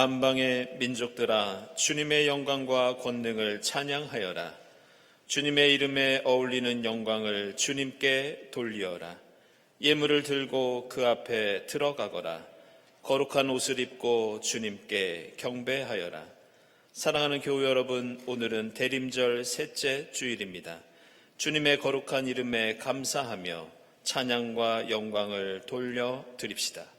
만방의 민족들아, 주님의 영광과 권능을 찬양하여라. 주님의 이름에 어울리는 영광을 주님께 돌리어라. 예물을 들고 그 앞에 들어가거라. 거룩한 옷을 입고 주님께 경배하여라. 사랑하는 교우 여러분, 오늘은 대림절 셋째 주일입니다. 주님의 거룩한 이름에 감사하며 찬양과 영광을 돌려 드립시다.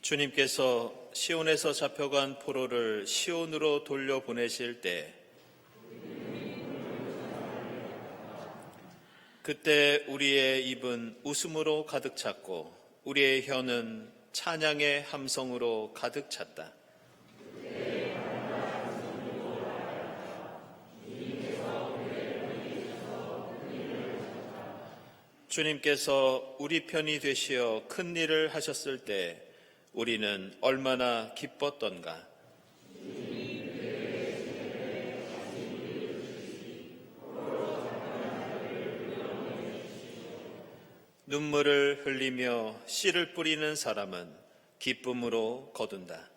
주님께서 시온에서 잡혀간 포로를 시온으로 돌려보내실 때 그때 우리의 입은 웃음으로 가득 찼고 우리의 혀는 찬양의 함성으로 가득 찼다. 주님께서 우리 편이 되시어 큰 일을 하셨을 때 우리는 얼마나 기뻤던가. 눈물을 흘리며 씨를 뿌리는 사람은 기쁨으로 거둔다.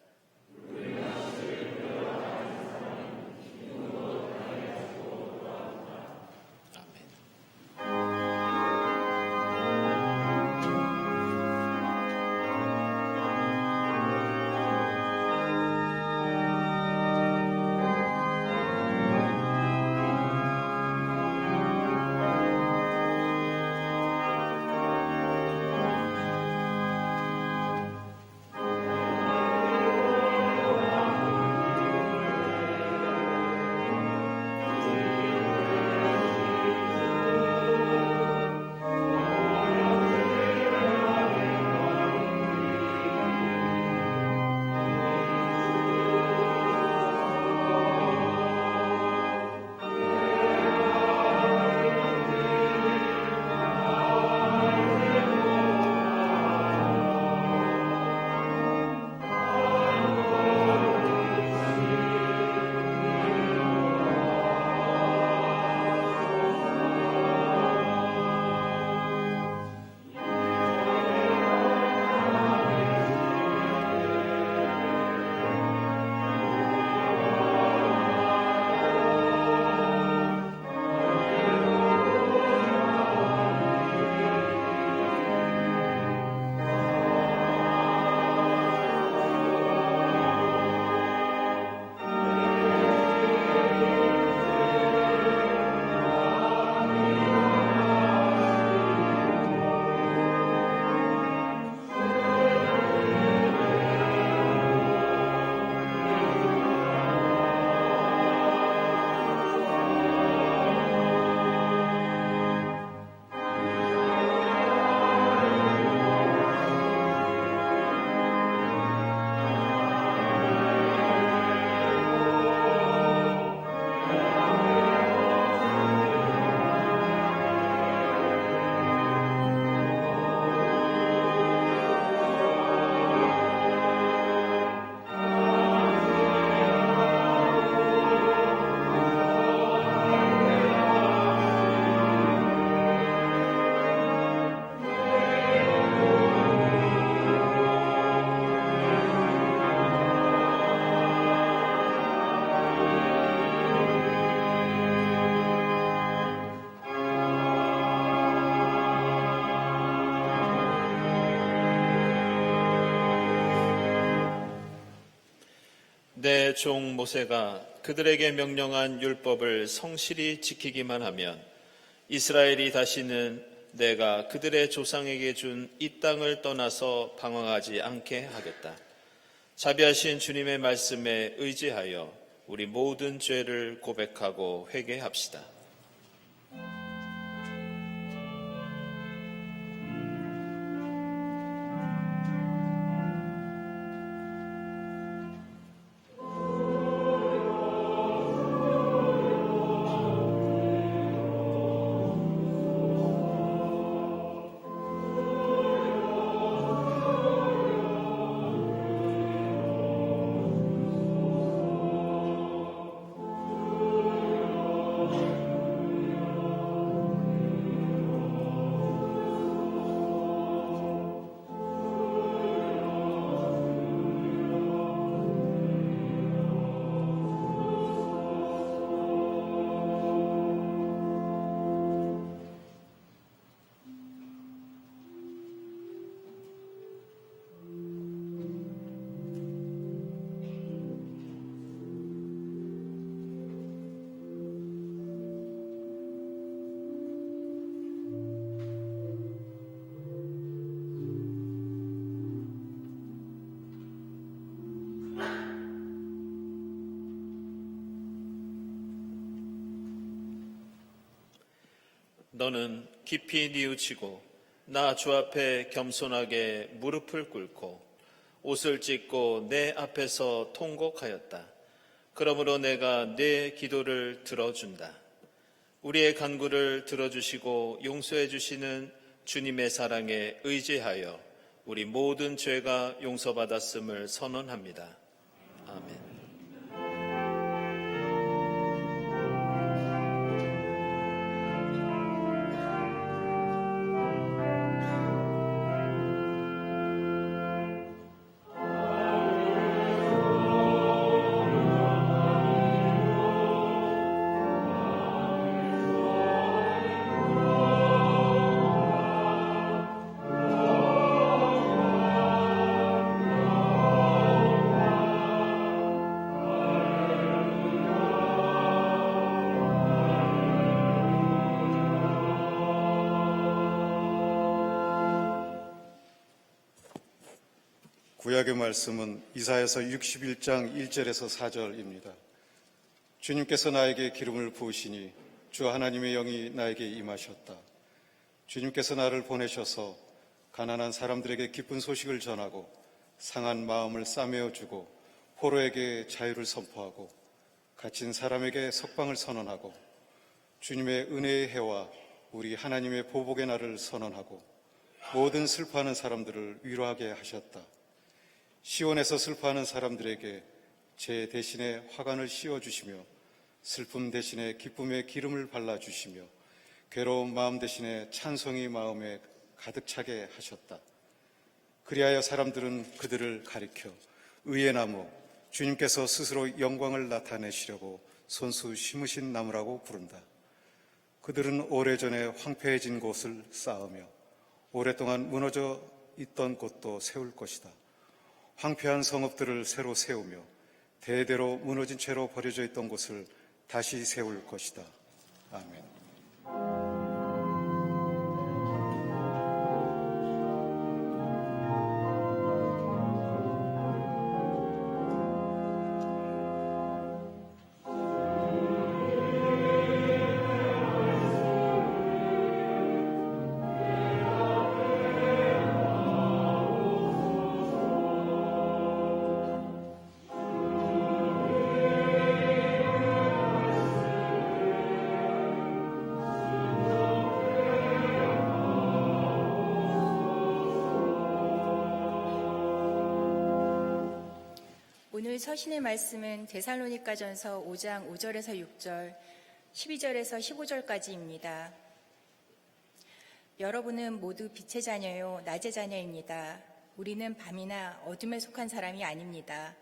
내 종 모세가 그들에게 명령한 율법을 성실히 지키기만 하면 이스라엘이 다시는 내가 그들의 조상에게 준 이 땅을 떠나서 방황하지 않게 하겠다. 자비하신 주님의 말씀에 의지하여 우리 모든 죄를 고백하고 회개합시다. 너는 깊이 뉘우치고 나 주 앞에 겸손하게 무릎을 꿇고 옷을 찢고 내 앞에서 통곡하였다. 그러므로 내가 네 기도를 들어준다. 우리의 간구를 들어주시고 용서해 주시는 주님의 사랑에 의지하여 우리 모든 죄가 용서받았음을 선언합니다. 아멘. 구약의 말씀은 이사야서 61장 1절에서 4절입니다. 주님께서 나에게 기름을 부으시니 주 하나님의 영이 나에게 임하셨다. 주님께서 나를 보내셔서 가난한 사람들에게 기쁜 소식을 전하고 상한 마음을 싸매어주고 포로에게 자유를 선포하고 갇힌 사람에게 석방을 선언하고 주님의 은혜의 해와 우리 하나님의 보복의 날을 선언하고 모든 슬퍼하는 사람들을 위로하게 하셨다. 시온에서 슬퍼하는 사람들에게 제 대신에 화관을 씌워주시며 슬픔 대신에 기쁨의 기름을 발라주시며 괴로운 마음 대신에 찬송이 마음에 가득 차게 하셨다. 그리하여 사람들은 그들을 가리켜 의의 나무, 주님께서 스스로 영광을 나타내시려고 손수 심으신 나무라고 부른다. 그들은 오래전에 황폐해진 곳을 쌓으며 오랫동안 무너져 있던 곳도 세울 것이다. 황폐한 성읍들을 새로 세우며 대대로 무너진 채로 버려져 있던 곳을 다시 세울 것이다. 아멘. 오늘 서신의 말씀은 데살로니가전서 5장 5절에서 6절, 12절에서 15절까지입니다. 여러분은 모두 빛의 자녀요 낮의 자녀입니다. 우리는 밤이나 어둠에 속한 사람이 아닙니다.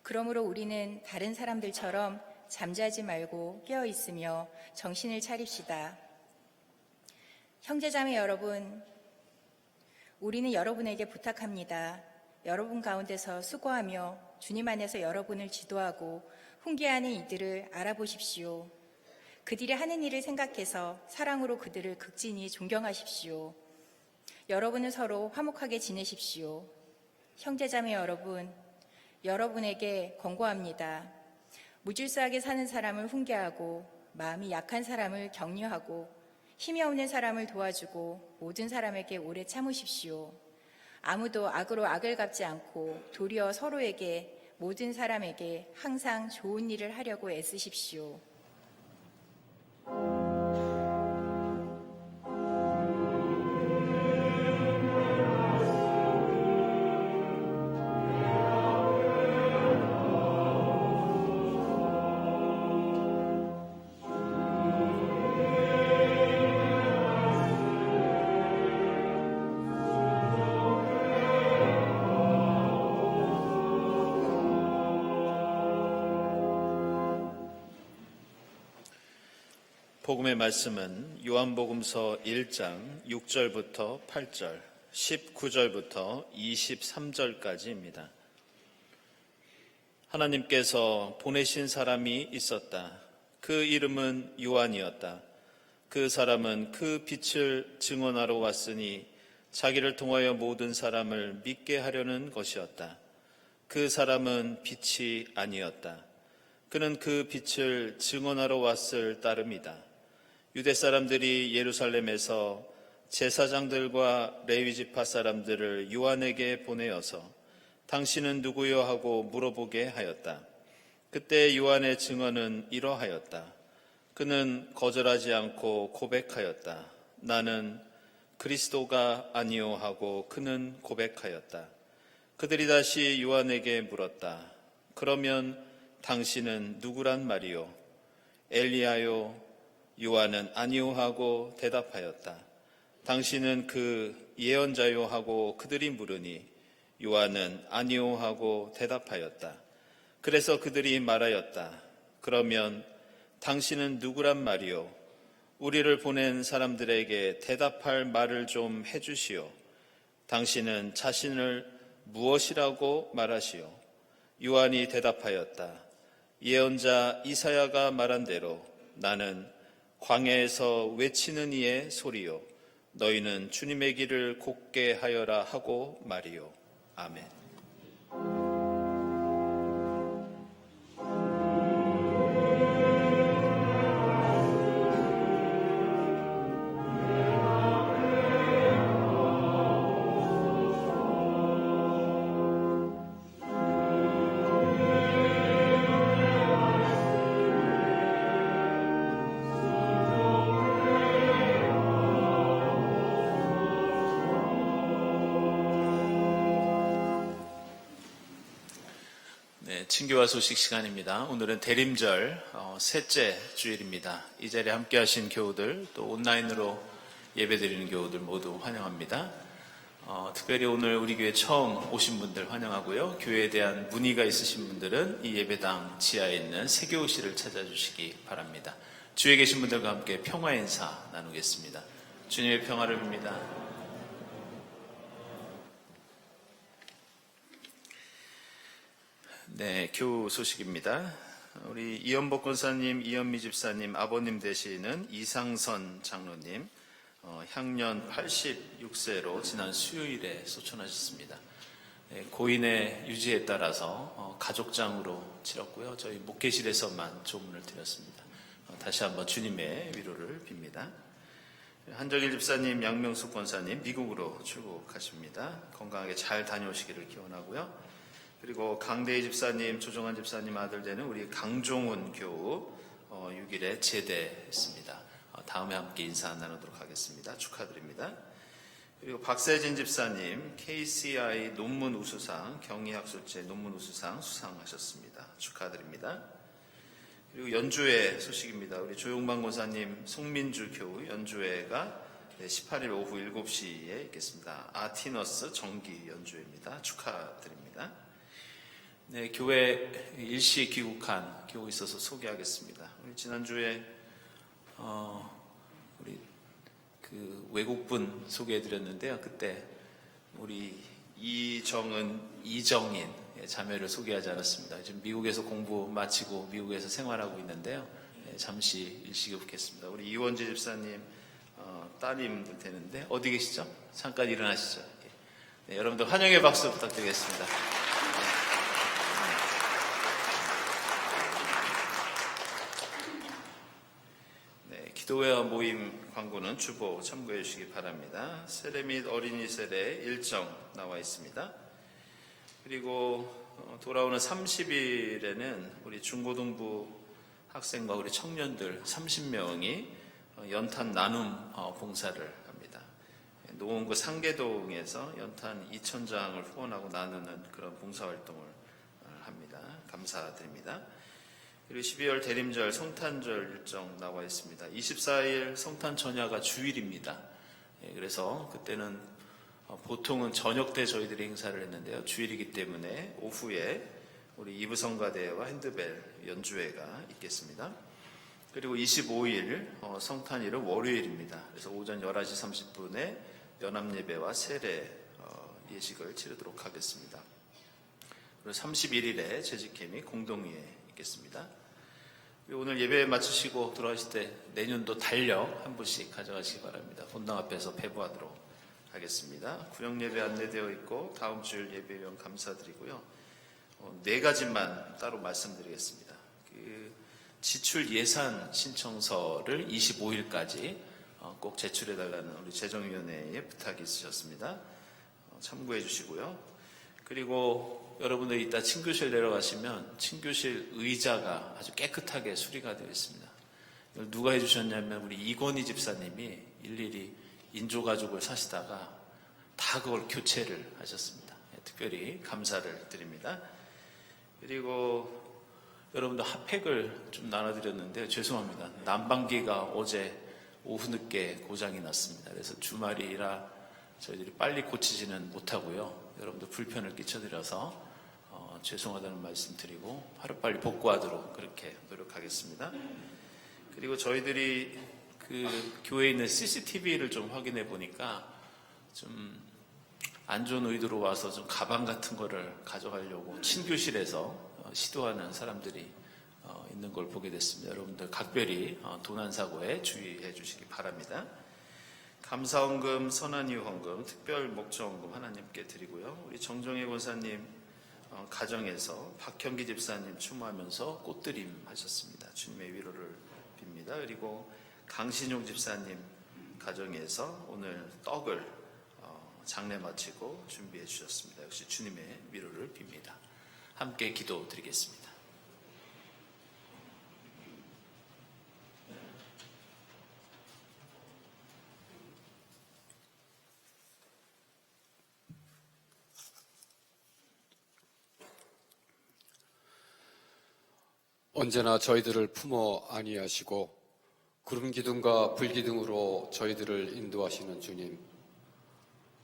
그러므로 우리는 다른 사람들처럼 잠자지 말고 깨어 있으며 정신을 차립시다. 형제자매 여러분, 우리는 여러분에게 부탁합니다. 여러분 가운데서 수고하며 주님 안에서 여러분을 지도하고 훈계하는 이들을 알아보십시오. 그들이 하는 일을 생각해서 사랑으로 그들을 극진히 존경하십시오. 여러분은 서로 화목하게 지내십시오. 형제자매 여러분, 여러분에게 권고합니다. 무질서하게 사는 사람을 훈계하고 마음이 약한 사람을 격려하고 힘이 없는 사람을 도와주고 모든 사람에게 오래 참으십시오. 아무도 악으로 악을 갚지 않고 도리어 서로에게 모든 사람에게 항상 좋은 일을 하려고 애쓰십시오. 복음의 말씀은 요한복음서 1장 6절부터 8절, 19절부터 23절까지입니다. 하나님께서 보내신 사람이 있었다. 그 이름은 요한이었다. 그 사람은 그 빛을 증언하러 왔으니 자기를 통하여 모든 사람을 믿게 하려는 것이었다. 그 사람은 빛이 아니었다. 그는 그 빛을 증언하러 왔을 따름이다. 유대 사람들이 예루살렘에서 제사장들과 레위지파 사람들을 요한에게 보내어서 당신은 누구요 하고 물어보게 하였다. 그때 요한의 증언은 이러하였다. 그는 거절하지 않고 고백하였다. 나는 그리스도가 아니요 하고 그는 고백하였다. 그들이 다시 요한에게 물었다. 그러면 당신은 누구란 말이요? 엘리야요? 요한은 아니요 하고 대답하였다. 당신은 그 예언자요 하고 그들이 물으니 요한은 아니요 하고 대답하였다. 그래서 그들이 말하였다. 그러면 당신은 누구란 말이요? 우리를 보낸 사람들에게 대답할 말을 좀 해주시오. 당신은 자신을 무엇이라고 말하시오? 요한이 대답하였다. 예언자 이사야가 말한 대로 나는 광야에서 외치는 이의 소리요 너희는 주님의 길을 곧게 하여라 하고 말이요. 아멘. 친교와 소식 시간입니다. 오늘은 대림절 셋째 주일입니다. 이 자리에 함께 하신 교우들 또 온라인으로 예배드리는 교우들 모두 환영합니다. 특별히 오늘 우리 교회 처음 오신 분들 환영하고요. 교회에 대한 문의가 있으신 분들은 이 예배당 지하에 있는 세교실을 찾아주시기 바랍니다. 주위에 계신 분들과 함께 평화 인사 나누겠습니다. 주님의 평화를 빕니다. 네, 교우 소식입니다. 우리 이연복 권사님, 이연미 집사님, 아버님 되시는 이상선 장로님, 향년 86세로 지난 수요일에 소천하셨습니다. 고인의 유지에 따라서 가족장으로 치렀고요. 저희 목회실에서만 조문을 드렸습니다. 다시 한번 주님의 위로를 빕니다. 한정일 집사님, 양명숙 권사님 미국으로 출국하십니다. 건강하게 잘 다녀오시기를 기원하고요. 그리고 강대희 집사님, 조정환 집사님 아들 되는 우리 강종훈 교우 6일에 제대했습니다. 다음에 함께 인사 나누도록 하겠습니다. 축하드립니다. 그리고 박세진 집사님 KCI 논문 우수상, 경희학술제 논문 우수상 수상하셨습니다. 축하드립니다. 그리고 연주회 소식입니다. 우리 조용만 권사님, 송민주 교우 연주회가 18일 오후 7시에 있겠습니다. 아티너스 정기 연주회입니다. 축하드립니다. 네, 교회 일시 귀국한 교우 있어서 소개하겠습니다. 우리 지난주에 우리 그 외국분 소개해드렸는데요. 그때 우리 이정은, 이정인 자매를 소개하지 않았습니다. 지금 미국에서 공부 마치고 미국에서 생활하고 있는데요. 잠시 일시기 붓겠습니다. 우리 이원재 집사님 따님 되는데 어디 계시죠? 잠깐 일어나시죠. 네, 여러분들 환영의 박수 부탁드리겠습니다. 네, 기도회와 모임 광고는 주보 참고해 주시기 바랍니다. 세례 및 어린이 세례 일정 나와 있습니다. 그리고 돌아오는 30일에는 우리 중고등부 학생과 우리 청년들 30명이 연탄 나눔 봉사를 합니다. 노원구 상계동에서 연탄 2,000장을 후원하고 나누는 그런 봉사활동을 합니다. 감사드립니다. 그리고 12월 대림절 성탄절 일정 나와 있습니다. 24일 성탄 전야가 주일입니다. 그래서 그때는 보통은 저녁 때 저희들이 행사를 했는데요. 주일이기 때문에 오후에 우리 이브성가대와 핸드벨 연주회가 있겠습니다. 그리고 25일 성탄일은 월요일입니다. 그래서 오전 11시 30분에 연합예배와 세례 예식을 치르도록 하겠습니다. 그리고 31일에 재직캠이 공동회에 있겠습니다. 오늘 예배 마치시고 돌아가실 때 내년도 달력 한 분씩 가져가시기 바랍니다. 본당 앞에서 배부하도록 하겠습니다. 구령예배 안내되어 있고 다음 주일 예배위원 감사드리고요. 4가지만 따로 말씀드리겠습니다. 지출 예산 신청서를 25일까지 꼭 제출해달라는 우리 재정위원회의 부탁이 있으셨습니다. 참고해 주시고요. 그리고 여러분들 이따 친교실 내려가시면 친교실 의자가 아주 깨끗하게 수리가 되어 있습니다. 이걸 누가 해주셨냐면 우리 이건희 집사님이 일일이 인조가죽을 사시다가 다 그걸 교체를 하셨습니다. 특별히 감사를 드립니다. 그리고 여러분들 핫팩을 좀 나눠드렸는데요. 죄송합니다. 난방기가 어제 오후 늦게 고장이 났습니다. 그래서 주말이라 저희들이 빨리 고치지는 못하고요. 여러분들 불편을 끼쳐드려서 죄송하다는 말씀 드리고 하루빨리 복구하도록 그렇게 노력하겠습니다. 그리고 저희들이 그 교회에 있는 CCTV를 좀 확인해 보니까 좀 안 좋은 의도로 와서 좀 가방 같은 거를 가져가려고 친교실에서 시도하는 사람들이 있는 걸 보게 됐습니다. 여러분들 각별히 도난사고에 주의해 주시기 바랍니다. 감사헌금, 선한이유 헌금, 특별목적헌금 하나님께 드리고요. 우리 정정혜 권사님 가정에서 박형기 집사님 추모하면서 꽃드림 하셨습니다. 주님의 위로를 빕니다. 그리고 강신용 집사님 가정에서 오늘 떡을 장례 마치고 준비해 주셨습니다. 역시 주님의 위로를 빕니다. 함께 기도 드리겠습니다. 언제나 저희들을 품어 안위하시고 구름 기둥과 불 기둥으로 저희들을 인도하시는 주님,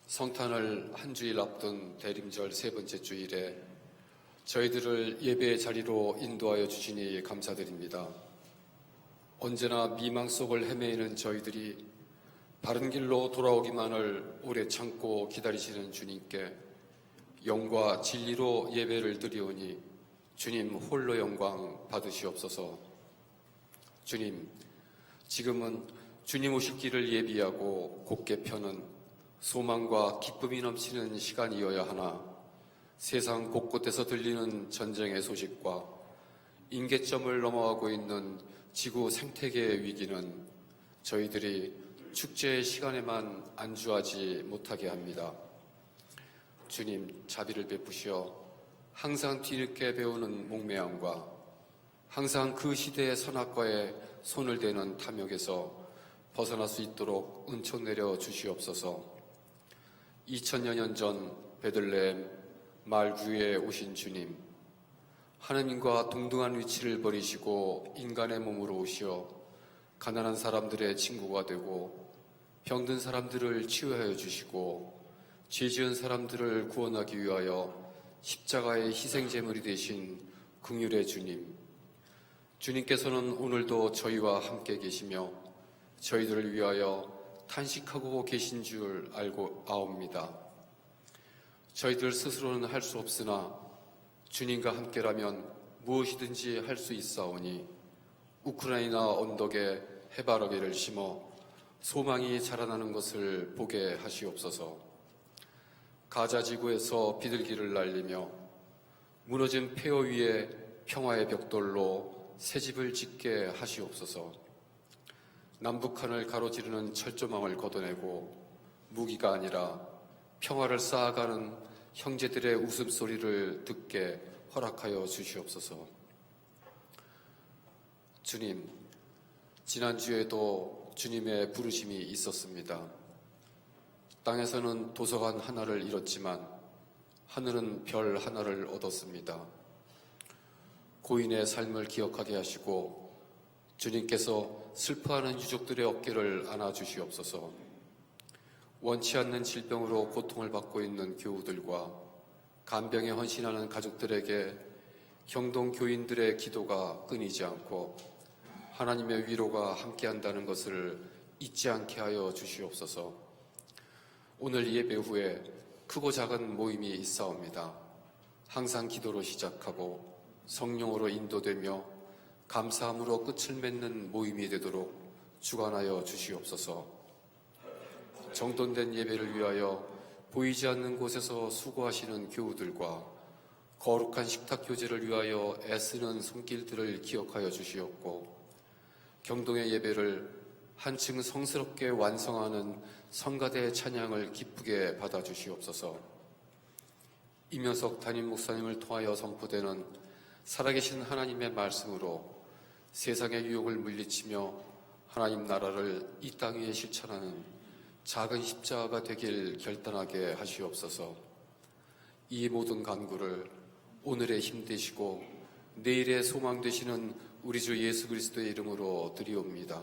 성탄을 한 주일 앞둔 대림절 3번째 주일에 저희들을 예배의 자리로 인도하여 주시니 감사드립니다. 언제나 미망 속을 헤매이는 저희들이 바른 길로 돌아오기만을 오래 참고 기다리시는 주님께 영과 진리로 예배를 드리오니 주님 홀로 영광 받으시옵소서. 주님, 지금은 주님 오실 길을 예비하고 곧게 펴는 소망과 기쁨이 넘치는 시간이어야 하나 세상 곳곳에서 들리는 전쟁의 소식과 임계점을 넘어가고 있는 지구 생태계의 위기는 저희들이 축제의 시간에만 안주하지 못하게 합니다. 주님, 자비를 베푸시어 항상 뒤늦게 배우는 목매함과 항상 그 시대의 선악과에 손을 대는 탐욕에서 벗어날 수 있도록 은총 내려 주시옵소서. 2000여 년 전 베들레헴 말 위에 오신 주님, 하나님과 동등한 위치를 버리시고 인간의 몸으로 오시어 가난한 사람들의 친구가 되고 병든 사람들을 치유하여 주시고 죄 지은 사람들을 구원하기 위하여 십자가의 희생제물이 되신 긍휼의 주님, 주님께서는 오늘도 저희와 함께 계시며 저희들을 위하여 탄식하고 계신 줄 알고 아옵니다. 저희들 스스로는 할 수 없으나 주님과 함께라면 무엇이든지 할 수 있사오니 우크라이나 언덕에 해바라기를 심어 소망이 자라나는 것을 보게 하시옵소서. 가자 지구에서 비둘기를 날리며 무너진 폐허 위에 평화의 벽돌로 새 집을 짓게 하시옵소서. 남북한을 가로지르는 철조망을 걷어내고 무기가 아니라 평화를 쌓아가는 형제들의 웃음소리를 듣게 허락하여 주시옵소서. 주님, 지난주에도 주님의 부르심이 있었습니다. 땅에서는 도서관 하나를 잃었지만 하늘은 별 하나를 얻었습니다. 고인의 삶을 기억하게 하시고 주님께서 슬퍼하는 유족들의 어깨를 안아주시옵소서. 원치 않는 질병으로 고통을 받고 있는 교우들과 간병에 헌신하는 가족들에게 경동 교인들의 기도가 끊이지 않고 하나님의 위로가 함께한다는 것을 잊지 않게 하여 주시옵소서. 오늘 예배 후에 크고 작은 모임이 있사옵니다. 항상 기도로 시작하고 성령으로 인도되며 감사함으로 끝을 맺는 모임이 되도록 주관하여 주시옵소서. 정돈된 예배를 위하여 보이지 않는 곳에서 수고하시는 교우들과 거룩한 식탁 교제를 위하여 애쓰는 손길들을 기억하여 주시옵고 경동의 예배를 한층 성스럽게 완성하는 성가대 찬양을 기쁘게 받아주시옵소서. 임현석 담임 목사님을 통하여 선포되는 살아계신 하나님의 말씀으로 세상의 유혹을 물리치며 하나님 나라를 이 땅 위에 실천하는 작은 십자가가 되길 결단하게 하시옵소서. 이 모든 간구를 오늘의 힘 되시고 내일의 소망 되시는 우리 주 예수 그리스도의 이름으로 드리옵니다.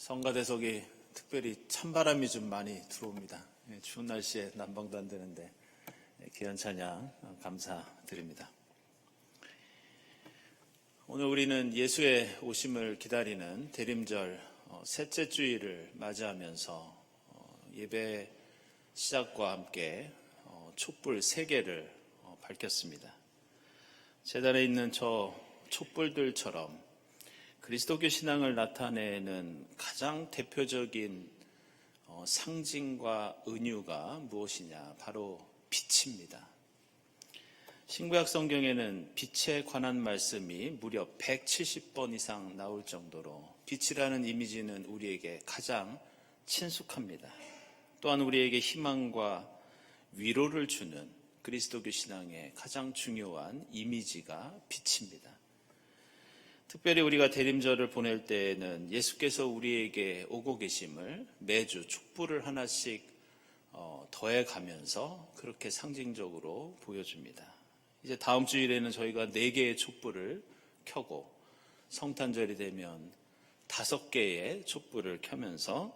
성가대석이 특별히 찬바람이 좀 많이 들어옵니다. 추운 날씨에 난방도 안 되는데 귀한 찬양 감사드립니다. 오늘 우리는 예수의 오심을 기다리는 대림절 셋째 주일을 맞이하면서 예배 시작과 함께 촛불 3개를 밝혔습니다. 제단에 있는 저 촛불들처럼 그리스도교 신앙을 나타내는 가장 대표적인 상징과 은유가 무엇이냐? 바로 빛입니다. 신구약 성경에는 빛에 관한 말씀이 무려 170번 이상 나올 정도로 빛이라는 이미지는 우리에게 가장 친숙합니다. 또한 우리에게 희망과 위로를 주는 그리스도교 신앙의 가장 중요한 이미지가 빛입니다. 특별히 우리가 대림절을 보낼 때에는 예수께서 우리에게 오고 계심을 매주 촛불을 하나씩 더해가면서 그렇게 상징적으로 보여줍니다. 이제 다음 주일에는 저희가 4개의 촛불을 켜고 성탄절이 되면 5개의 촛불을 켜면서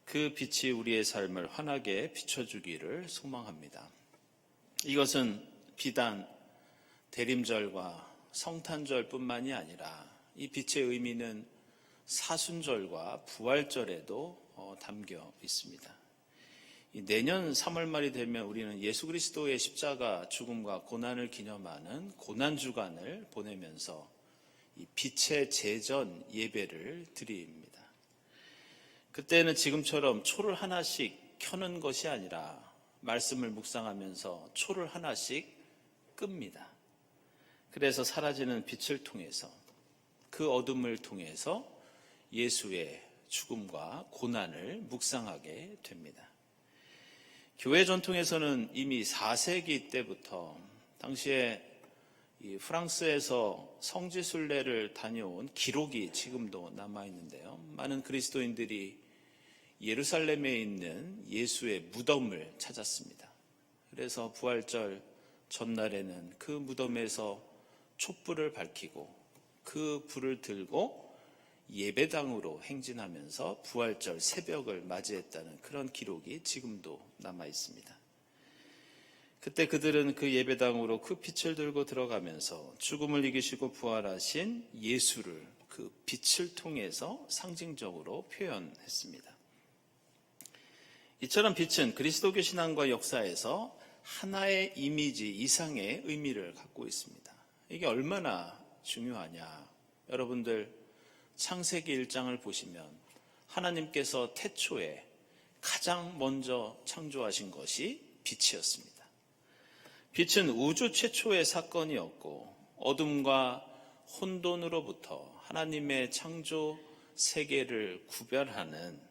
그 빛이 우리의 삶을 환하게 비춰주기를 소망합니다. 이것은 비단 대림절과 성탄절뿐만이 아니라 이 빛의 의미는 사순절과 부활절에도 담겨 있습니다. 내년 3월 말이 되면 우리는 예수 그리스도의 십자가 죽음과 고난을 기념하는 고난주간을 보내면서 이 빛의 제전 예배를 드립니다. 그때는 지금처럼 초를 하나씩 켜는 것이 아니라 말씀을 묵상하면서 초를 하나씩 끕니다. 그래서 사라지는 빛을 통해서 그 어둠을 통해서 예수의 죽음과 고난을 묵상하게 됩니다. 교회 전통에서는 이미 4세기 때부터 당시에 이 프랑스에서 성지순례를 다녀온 기록이 지금도 남아있는데요. 많은 그리스도인들이 예루살렘에 있는 예수의 무덤을 찾았습니다. 그래서 부활절 전날에는 그 무덤에서 촛불을 밝히고 그 불을 들고 예배당으로 행진하면서 부활절 새벽을 맞이했다는 그런 기록이 지금도 남아 있습니다. 그때 그들은 그 예배당으로 그 빛을 들고 들어가면서 죽음을 이기시고 부활하신 예수를 그 빛을 통해서 상징적으로 표현했습니다. 이처럼 빛은 그리스도교 신앙과 역사에서 하나의 이미지 이상의 의미를 갖고 있습니다. 이게 얼마나 중요하냐? 여러분들 창세기 1장을 보시면 하나님께서 태초에 가장 먼저 창조하신 것이 빛이었습니다. 빛은 우주 최초의 사건이었고 어둠과 혼돈으로부터 하나님의 창조 세계를 구별하는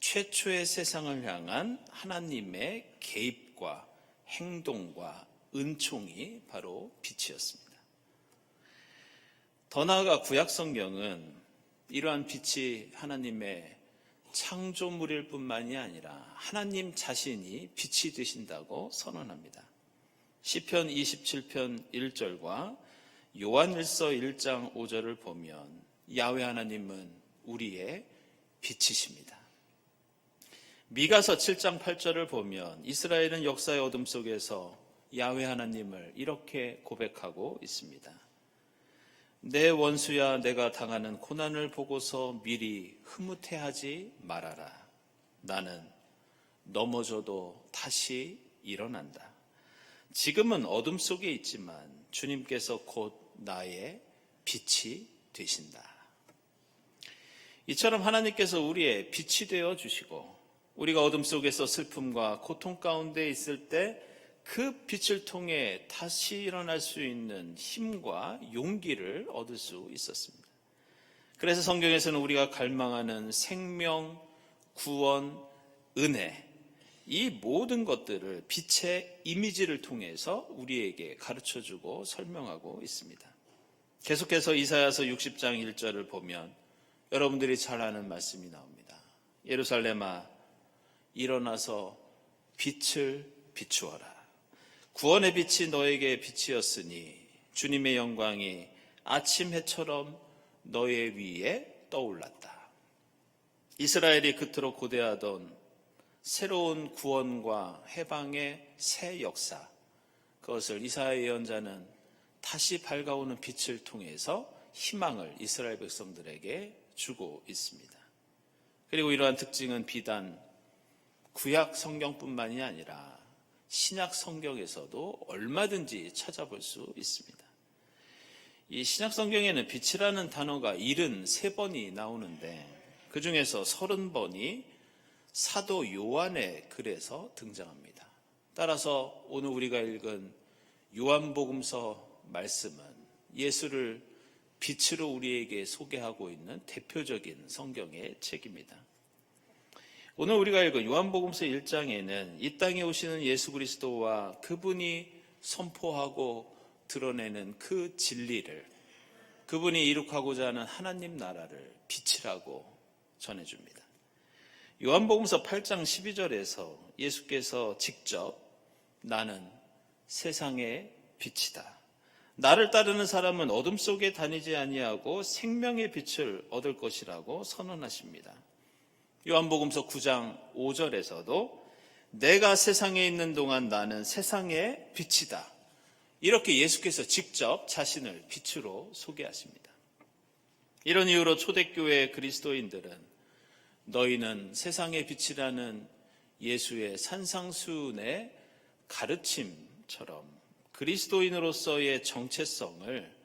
최초의 세상을 향한 하나님의 개입과 행동과 은총이 바로 빛이었습니다. 더 나아가 구약 성경은 이러한 빛이 하나님의 창조물일 뿐만이 아니라 하나님 자신이 빛이 되신다고 선언합니다. 시편 27편 1절과 요한일서 1장 5절을 보면 야훼 하나님은 우리의 빛이십니다. 미가서 7장 8절을 보면 이스라엘은 역사의 어둠 속에서 야훼 하나님을 이렇게 고백하고 있습니다. 내 원수야 내가 당하는 고난을 보고서 미리 흐뭇해하지 말아라. 나는 넘어져도 다시 일어난다. 지금은 어둠 속에 있지만 주님께서 곧 나의 빛이 되신다. 이처럼 하나님께서 우리의 빛이 되어 주시고 우리가 어둠 속에서 슬픔과 고통 가운데 있을 때 그 빛을 통해 다시 일어날 수 있는 힘과 용기를 얻을 수 있었습니다. 그래서 성경에서는 우리가 갈망하는 생명, 구원, 은혜, 이 모든 것들을 빛의 이미지를 통해서 우리에게 가르쳐주고 설명하고 있습니다. 계속해서 이사야서 60장 1절을 보면 여러분들이 잘 아는 말씀이 나옵니다. 예루살렘아 일어나서 빛을 비추어라. 구원의 빛이 너에게 빛이었으니 주님의 영광이 아침 해처럼 너의 위에 떠올랐다. 이스라엘이 그토록 고대하던 새로운 구원과 해방의 새 역사, 그것을 이사야 예언자는 다시 밝아오는 빛을 통해서 희망을 이스라엘 백성들에게 주고 있습니다. 그리고 이러한 특징은 비단 구약 성경뿐만이 아니라 신약 성경에서도 얼마든지 찾아볼 수 있습니다. 이 신약 성경에는 빛이라는 단어가 73번이 나오는데 그 중에서 30번이 사도 요한의 글에서 등장합니다. 따라서 오늘 우리가 읽은 요한복음서 말씀은 예수를 빛으로 우리에게 소개하고 있는 대표적인 성경의 책입니다. 오늘 우리가 읽은 요한복음서 1장에는 이 땅에 오시는 예수 그리스도와 그분이 선포하고 드러내는 그 진리를, 그분이 이룩하고자 하는 하나님 나라를 빛이라고 전해줍니다. 요한복음서 8장 12절에서 예수께서 직접 나는 세상의 빛이다, 나를 따르는 사람은 어둠 속에 다니지 아니하고 생명의 빛을 얻을 것이라고 선언하십니다. 요한복음서 9장 5절에서도 내가 세상에 있는 동안 나는 세상의 빛이다, 이렇게 예수께서 직접 자신을 빛으로 소개하십니다. 이런 이유로 초대교회 그리스도인들은 너희는 세상의 빛이라는 예수의 산상수훈의 가르침처럼 그리스도인으로서의 정체성을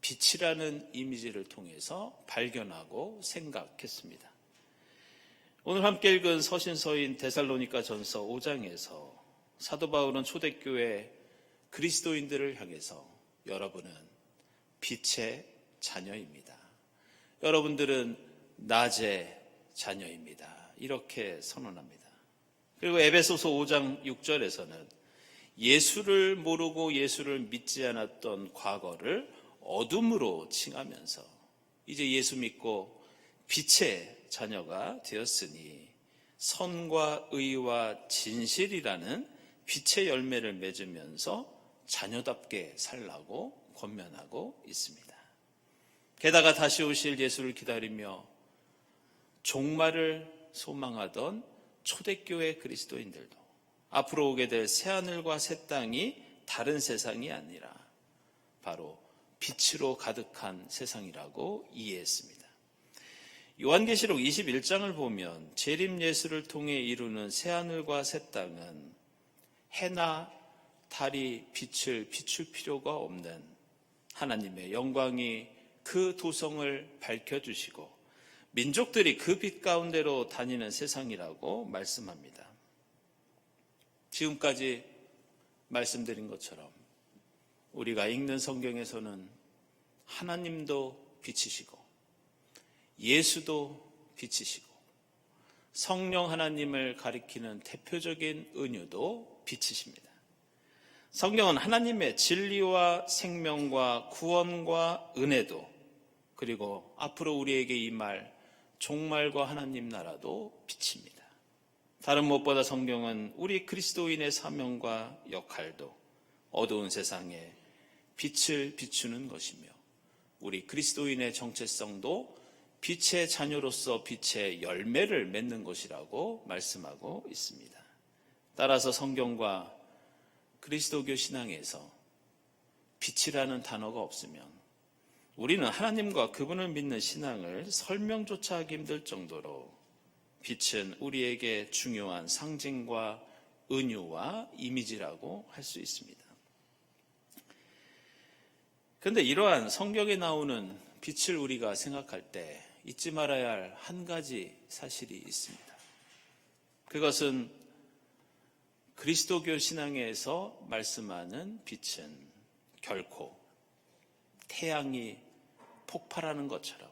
빛이라는 이미지를 통해서 발견하고 생각했습니다. 오늘 함께 읽은 서신서인 데살로니가 전서 5장에서 사도 바울은 초대교회 그리스도인들을 향해서 여러분은 빛의 자녀입니다, 여러분들은 낮의 자녀입니다, 이렇게 선언합니다. 그리고 에베소서 5장 6절에서는 예수를 모르고 예수를 믿지 않았던 과거를 어둠으로 칭하면서 이제 예수 믿고 빛의 자녀가 되었으니 선과 의와 진실이라는 빛의 열매를 맺으면서 자녀답게 살라고 권면하고 있습니다. 게다가 다시 오실 예수를 기다리며 종말을 소망하던 초대교회 그리스도인들도 앞으로 오게 될 새하늘과 새 땅이 다른 세상이 아니라 바로 빛으로 가득한 세상이라고 이해했습니다. 요한계시록 21장을 보면 재림 예수를 통해 이루는 새하늘과 새 땅은 해나 달이 빛을 비출 필요가 없는 하나님의 영광이 그 도성을 밝혀주시고 민족들이 그 빛 가운데로 다니는 세상이라고 말씀합니다. 지금까지 말씀드린 것처럼 우리가 읽는 성경에서는 하나님도 빛이시고 예수도 빛이시고 성령 하나님을 가리키는 대표적인 은유도 빛이십니다. 성경은 하나님의 진리와 생명과 구원과 은혜도, 그리고 앞으로 우리에게 임할 종말과 하나님 나라도 빛입니다. 다른 무엇보다 성경은 우리 그리스도인의 사명과 역할도 어두운 세상에 빛을 비추는 것이며 우리 그리스도인의 정체성도 빛의 자녀로서 빛의 열매를 맺는 것이라고 말씀하고 있습니다. 따라서 성경과 그리스도교 신앙에서 빛이라는 단어가 없으면 우리는 하나님과 그분을 믿는 신앙을 설명조차 하기 힘들 정도로 빛은 우리에게 중요한 상징과 은유와 이미지라고 할 수 있습니다. 그런데 이러한 성경에 나오는 빛을 우리가 생각할 때 잊지 말아야 할 한 가지 사실이 있습니다. 그것은 그리스도교 신앙에서 말씀하는 빛은 결코 태양이 폭발하는 것처럼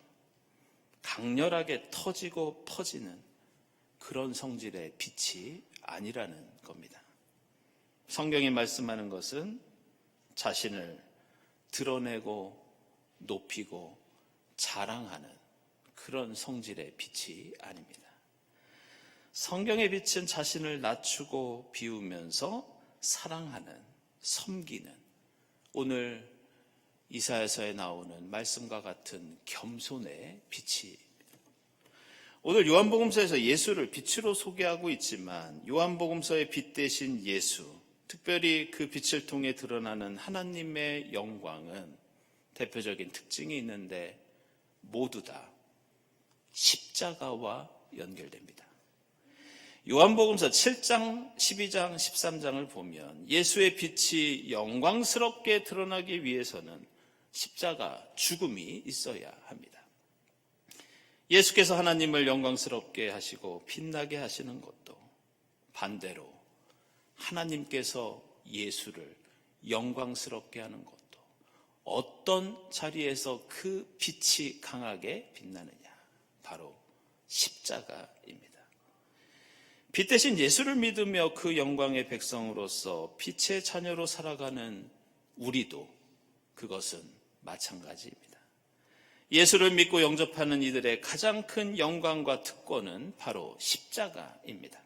강렬하게 터지고 퍼지는 그런 성질의 빛이 아니라는 겁니다. 성경이 말씀하는 것은 자신을 드러내고 높이고 자랑하는 그런 성질의 빛이 아닙니다. 성경의 빛은 자신을 낮추고 비우면서 사랑하는, 섬기는, 오늘 이사야서에 나오는 말씀과 같은 겸손의 빛이, 오늘 요한복음서에서 예수를 빛으로 소개하고 있지만 요한복음서의 빛 대신 예수, 특별히 그 빛을 통해 드러나는 하나님의 영광은 대표적인 특징이 있는데 모두 다 십자가와 연결됩니다. 요한복음서 7장, 12장, 13장을 보면 예수의 빛이 영광스럽게 드러나기 위해서는 십자가, 죽음이 있어야 합니다. 예수께서 하나님을 영광스럽게 하시고 빛나게 하시는 것도 반대로 하나님께서 예수를 영광스럽게 하는 것도 어떤 자리에서 그 빛이 강하게 빛나느냐? 바로 십자가입니다. 빛 대신 예수를 믿으며 그 영광의 백성으로서 빛의 자녀로 살아가는 우리도 그것은 마찬가지입니다. 예수를 믿고 영접하는 이들의 가장 큰 영광과 특권은 바로 십자가입니다.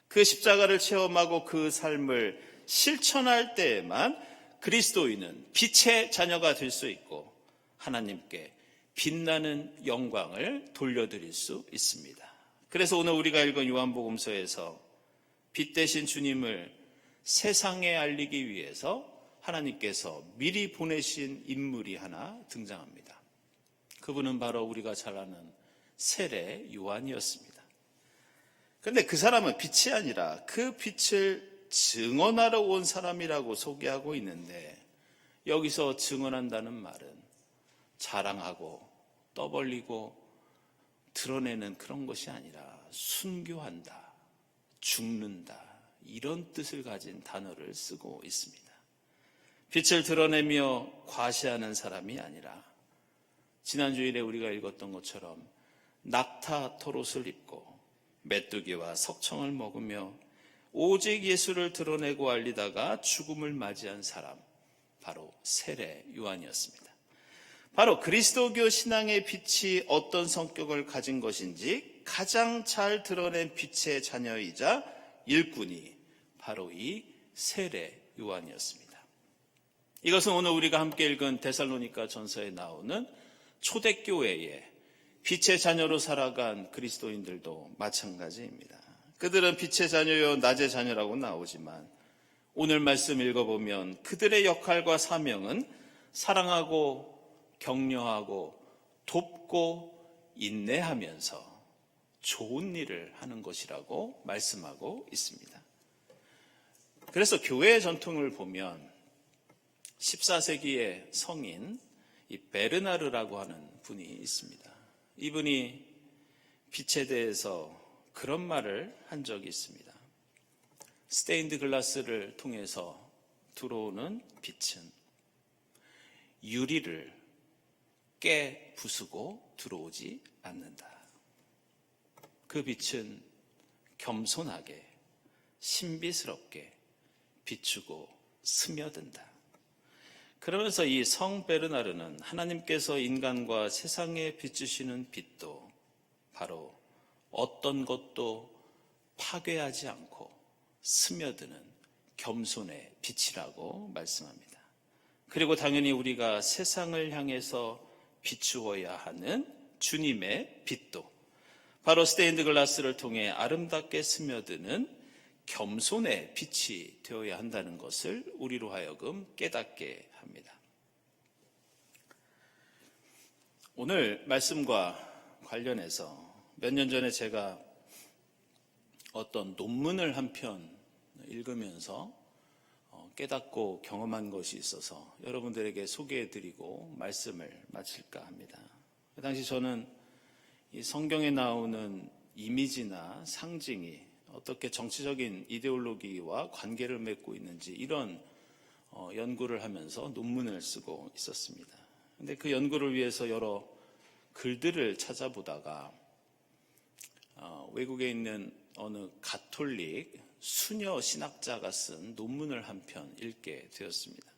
그 십자가를 체험하고 그 삶을 실천할 때에만 그리스도인은 빛의 자녀가 될 수 있고 하나님께 빛나는 영광을 돌려드릴 수 있습니다. 그래서 오늘 우리가 읽은 요한복음서에서 빛 대신 주님을 세상에 알리기 위해서 하나님께서 미리 보내신 인물이 하나 등장합니다. 그분은 바로 우리가 잘 아는 세례 요한이었습니다. 그런데 그 사람은 빛이 아니라 그 빛을 증언하러 온 사람이라고 소개하고 있는데 여기서 증언한다는 말은 자랑하고 떠벌리고 드러내는 그런 것이 아니라 순교한다, 죽는다 이런 뜻을 가진 단어를 쓰고 있습니다. 빛을 드러내며 과시하는 사람이 아니라 지난주일에 우리가 읽었던 것처럼 낙타 털옷을 입고 메뚜기와 석청을 먹으며 오직 예수를 드러내고 알리다가 죽음을 맞이한 사람, 바로 세례 요한이었습니다. 바로 그리스도교 신앙의 빛이 어떤 성격을 가진 것인지 가장 잘 드러낸 빛의 자녀이자 일꾼이 바로 이 세례 요한이었습니다. 이것은 오늘 우리가 함께 읽은 데살로니가 전서에 나오는 초대교회의 빛의 자녀로 살아간 그리스도인들도 마찬가지입니다. 그들은 빛의 자녀요 낮의 자녀라고 나오지만 오늘 말씀 읽어보면 그들의 역할과 사명은 사랑하고 격려하고 돕고 인내하면서 좋은 일을 하는 것이라고 말씀하고 있습니다. 그래서 교회의 전통을 보면 14세기의 성인 이 베르나르라고 하는 분이 있습니다. 이분이 빛에 대해서 그런 말을 한 적이 있습니다. 스테인드 글라스를 통해서 들어오는 빛은 유리를 깨 부수고 들어오지 않는다. 그 빛은 겸손하게 신비스럽게 비추고 스며든다. 그러면서 이 성 베르나르는 하나님께서 인간과 세상에 비추시는 빛도 바로 어떤 것도 파괴하지 않고 스며드는 겸손의 빛이라고 말씀합니다. 그리고 당연히 우리가 세상을 향해서 비추어야 하는 주님의 빛도 바로 스테인드 글라스를 통해 아름답게 스며드는 겸손의 빛이 되어야 한다는 것을 우리로 하여금 깨닫게 합니다. 오늘 말씀과 관련해서 몇 년 전에 제가 어떤 논문을 한 편 읽으면서 깨닫고 경험한 것이 있어서 여러분들에게 소개해드리고 말씀을 마칠까 합니다. 그 당시 저는 이 성경에 나오는 이미지나 상징이 어떻게 정치적인 이데올로기와 관계를 맺고 있는지 이런 연구를 하면서 논문을 쓰고 있었습니다. 그런데 그 연구를 위해서 여러 글들을 찾아보다가 외국에 있는 어느 가톨릭 수녀 신학자가 쓴 논문을 한 편 읽게 되었습니다.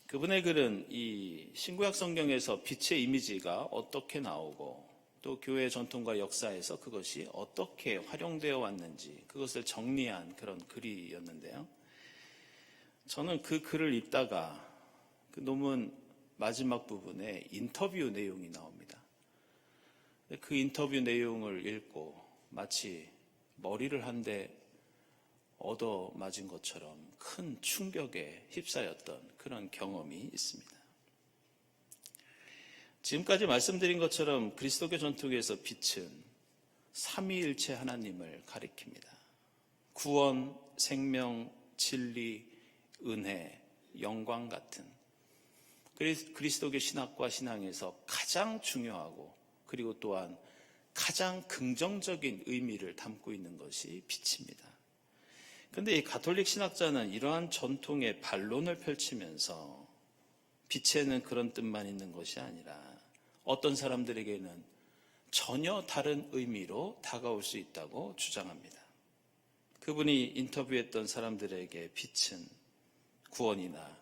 그분의 글은 이 신구약 성경에서 빛의 이미지가 어떻게 나오고 또 교회 전통과 역사에서 그것이 어떻게 활용되어 왔는지 그것을 정리한 그런 글이었는데요. 저는 그 글을 읽다가 그 논문 마지막 부분에 인터뷰 내용이 나옵니다. 그 인터뷰 내용을 읽고 마치 머리를 한 대 얻어 맞은 것처럼 큰 충격에 휩싸였던 그런 경험이 있습니다. 지금까지 말씀드린 것처럼 그리스도교 전통에서 빛은 삼위일체 하나님을 가리킵니다. 구원, 생명, 진리, 은혜, 영광 같은 그리스도교 신학과 신앙에서 가장 중요하고 그리고 또한 가장 긍정적인 의미를 담고 있는 것이 빛입니다. 그런데 이 가톨릭 신학자는 이러한 전통의 반론을 펼치면서 빛에는 그런 뜻만 있는 것이 아니라 어떤 사람들에게는 전혀 다른 의미로 다가올 수 있다고 주장합니다. 그분이 인터뷰했던 사람들에게 빛은 구원이나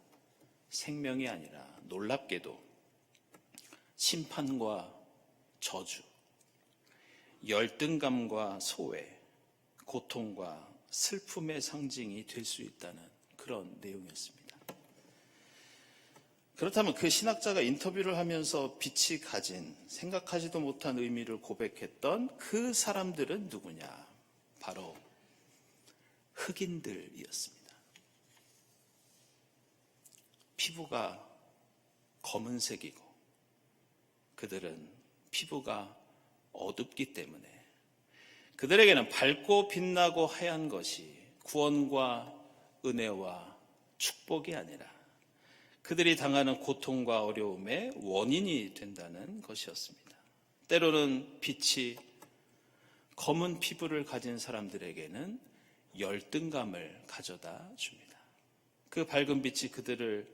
생명이 아니라 놀랍게도 심판과 저주, 열등감과 소외, 고통과 슬픔의 상징이 될 수 있다는 그런 내용이었습니다. 그렇다면 그 신학자가 인터뷰를 하면서 빛이 가진 생각하지도 못한 의미를 고백했던 그 사람들은 누구냐? 바로 흑인들이었습니다. 피부가 검은색이고 그들은 피부가 어둡기 때문에 그들에게는 밝고 빛나고 하얀 것이 구원과 은혜와 축복이 아니라 그들이 당하는 고통과 어려움의 원인이 된다는 것이었습니다. 때로는 빛이 검은 피부를 가진 사람들에게는 열등감을 가져다 줍니다. 그 밝은 빛이 그들을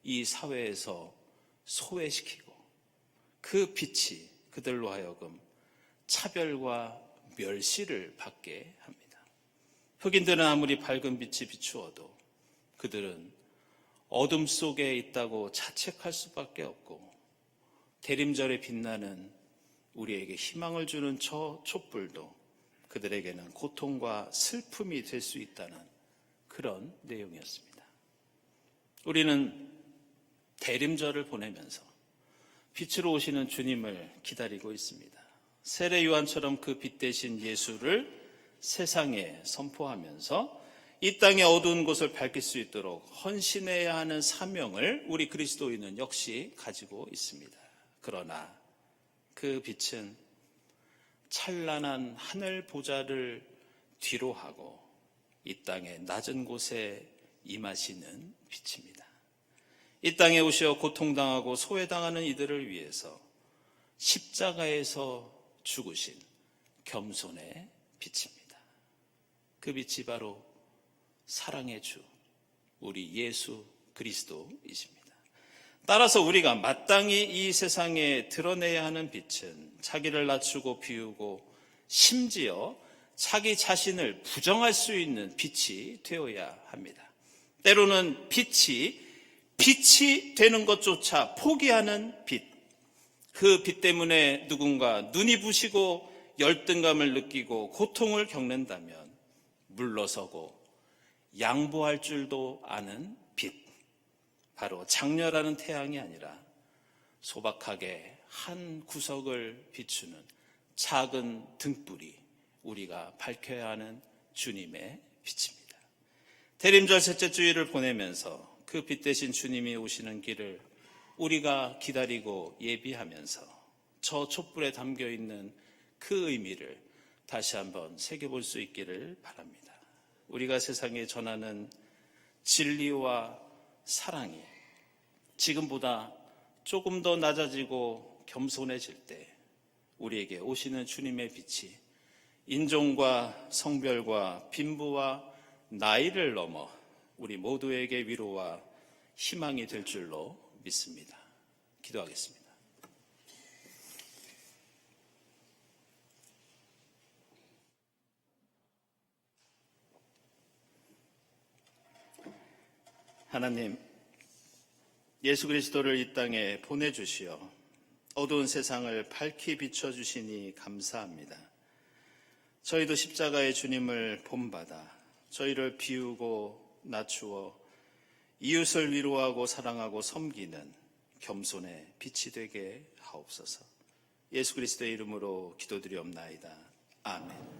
이 사회에서 소외시키고 그 빛이 그들로 하여금 차별과 멸시를 받게 합니다. 흑인들은 아무리 밝은 빛이 비추어도 그들은 어둠 속에 있다고 자책할 수밖에 없고 대림절에 빛나는 우리에게 희망을 주는 저 촛불도 그들에게는 고통과 슬픔이 될 수 있다는 그런 내용이었습니다. 우리는 대림절을 보내면서 빛으로 오시는 주님을 기다리고 있습니다. 세례 요한처럼 그 빛 대신 예수를 세상에 선포하면서 이 땅의 어두운 곳을 밝힐 수 있도록 헌신해야 하는 사명을 우리 그리스도인은 역시 가지고 있습니다. 그러나 그 빛은 찬란한 하늘 보좌를 뒤로하고 이 땅의 낮은 곳에 임하시는 빛입니다. 이 땅에 오시어 고통당하고 소외당하는 이들을 위해서 십자가에서 죽으신 겸손의 빛입니다. 그 빛이 바로 사랑의 주, 우리 예수 그리스도이십니다. 따라서 우리가 마땅히 이 세상에 드러내야 하는 빛은 자기를 낮추고 비우고 심지어 자기 자신을 부정할 수 있는 빛이 되어야 합니다. 때로는 빛이 되는 것조차 포기하는 빛, 그 빛 때문에 누군가 눈이 부시고 열등감을 느끼고 고통을 겪는다면 물러서고 양보할 줄도 아는 빛, 바로 장렬하는 태양이 아니라 소박하게 한 구석을 비추는 작은 등불이 우리가 밝혀야 하는 주님의 빛입니다. 대림절 셋째 주일을 보내면서 그 빛 대신 주님이 오시는 길을 우리가 기다리고 예비하면서 저 촛불에 담겨있는 그 의미를 다시 한번 새겨볼 수 있기를 바랍니다. 우리가 세상에 전하는 진리와 사랑이 지금보다 조금 더 낮아지고 겸손해질 때 우리에게 오시는 주님의 빛이 인종과 성별과 빈부와 나이를 넘어 우리 모두에게 위로와 희망이 될 줄로 믿습니다. 기도하겠습니다. 하나님, 예수 그리스도를 이 땅에 보내주시어 어두운 세상을 밝히 비춰주시니 감사합니다. 저희도 십자가의 주님을 본받아 저희를 비우고 낮추어 이웃을 위로하고 사랑하고 섬기는 겸손의 빛이 되게 하옵소서. 예수 그리스도의 이름으로 기도드리옵나이다. 아멘.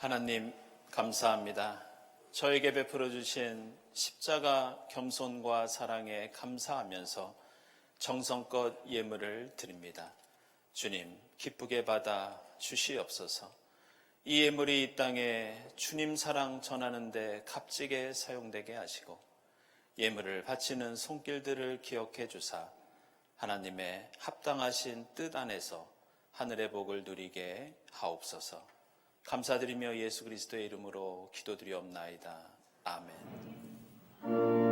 하나님 감사합니다. 저에게 베풀어 주신 십자가 겸손과 사랑에 감사하면서 정성껏 예물을 드립니다. 주님 기쁘게 받아 주시옵소서. 이 예물이 이 땅에 주님 사랑 전하는 데 값지게 사용되게 하시고 예물을 바치는 손길들을 기억해 주사 하나님의 합당하신 뜻 안에서 하늘의 복을 누리게 하옵소서. 감사드리며 예수 그리스도의 이름으로 기도드리옵나이다. 아멘.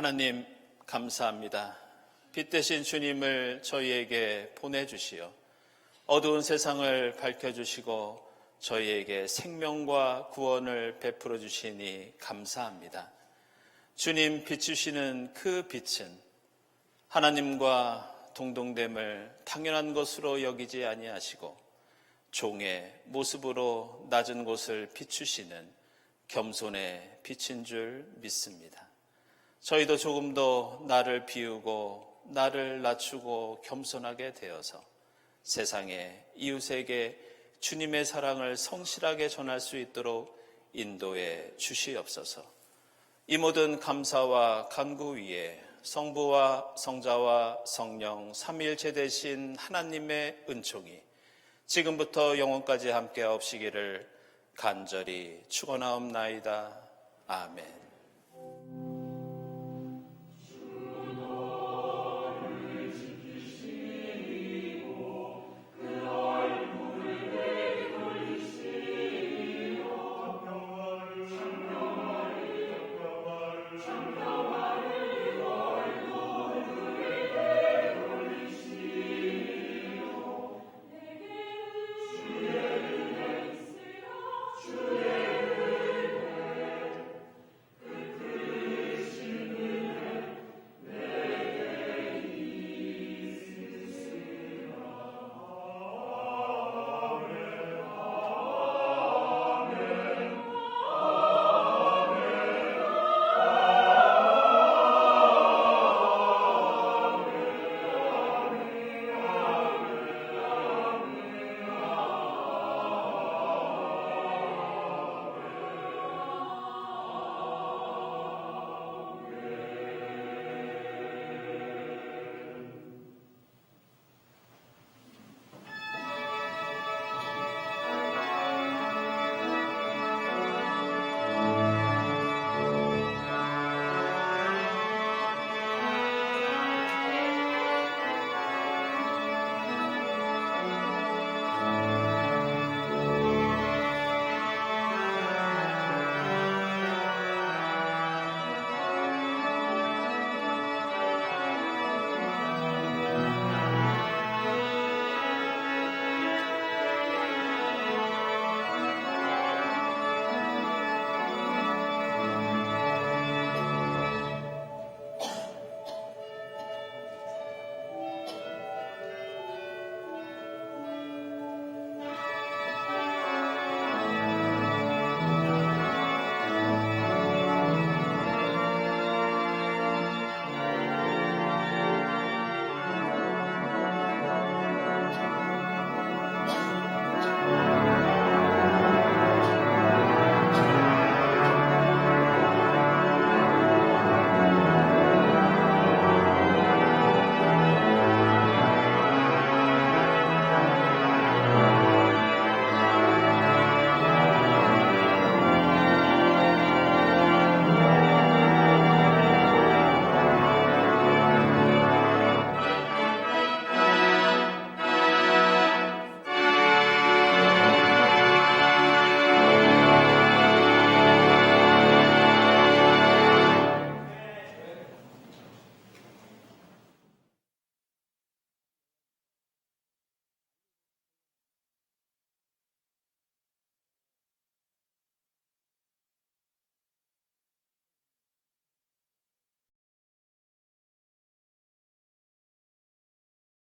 하나님 감사합니다. 빛 대신 주님을 저희에게 보내주시어 어두운 세상을 밝혀주시고 저희에게 생명과 구원을 베풀어 주시니 감사합니다. 주님 비추시는 그 빛은 하나님과 동등됨을 당연한 것으로 여기지 아니하시고 종의 모습으로 낮은 곳을 비추시는 겸손의 빛인 줄 믿습니다. 저희도 조금 더 나를 비우고 나를 낮추고 겸손하게 되어서 세상에 이웃에게 주님의 사랑을 성실하게 전할 수 있도록 인도해 주시옵소서. 이 모든 감사와 간구 위에 성부와 성자와 성령 삼위일체 되신 하나님의 은총이 지금부터 영원까지 함께 하옵시기를 간절히 축원하옵나이다. 아멘.